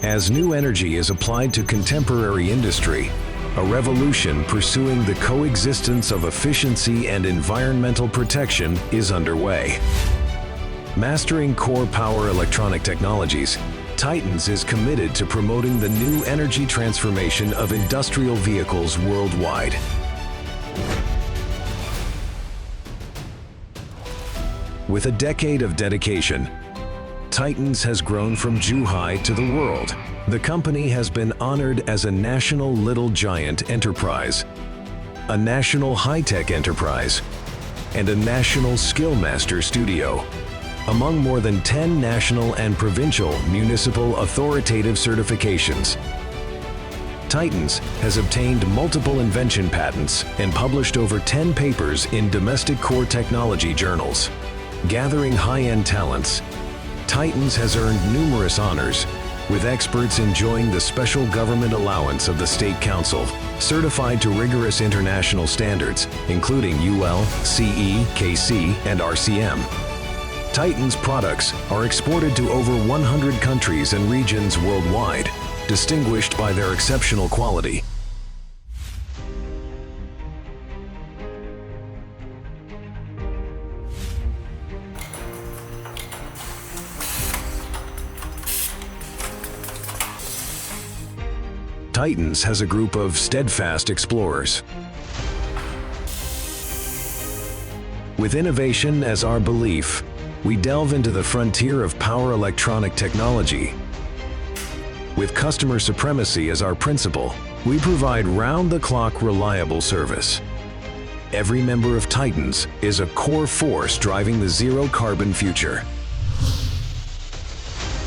As new energy is applied to contemporary industry, a revolution pursuing the coexistence of efficiency and environmental protection is underway. Mastering core power electronic technologies, Titans is committed to promoting the new energy transformation of industrial vehicles worldwide. With a decade of dedication, Titans has grown from Zhuhai to the world. The company has been honored as a national little giant enterprise, a national high-tech enterprise, and a national skill master studio, among more than 10 national and provincial municipal authoritative certifications. Titans has obtained multiple invention patents and published over 10 papers in domestic core technology journals. Gathering high-end talents, Titans has earned numerous honors, with experts enjoying the special government allowance of the State Council, certified to rigorous international standards, including UL, CE, KC, and RCM. Titans products are exported to over 100 countries and regions worldwide, distinguished by their exceptional quality. Titans has a group of steadfast explorers. With innovation as our belief, we delve into the frontier of power electronic technology. With customer supremacy as our principle, we provide round-the-clock reliable service. Every member of Titans is a core force driving the zero-carbon future.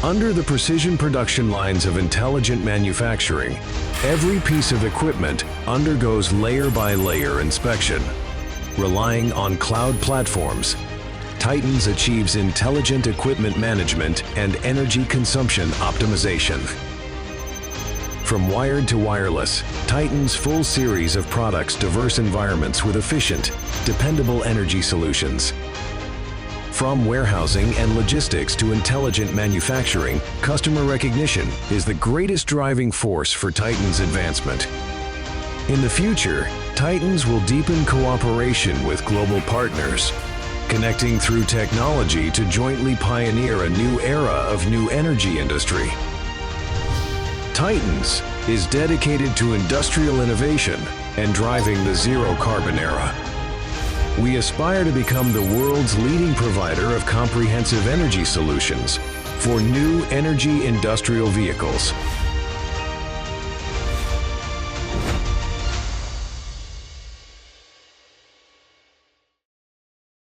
Under the precision production lines of intelligent manufacturing, every piece of equipment undergoes layer-by-layer inspection. Relying on cloud platforms, Titans achieves intelligent equipment management and energy consumption optimization. From wired to wireless, Titans' full series of products diverse environments with efficient, dependable energy solutions. From warehousing and logistics to intelligent manufacturing, customer recognition is the greatest driving force for Titans' advancement. In the future, Titans will deepen cooperation with global partners, connecting through technology to jointly pioneer a new era of new energy industry. Titans is dedicated to industrial innovation and driving the zero-carbon era. We aspire to become the world's leading provider of comprehensive energy solutions for new energy industrial vehicles.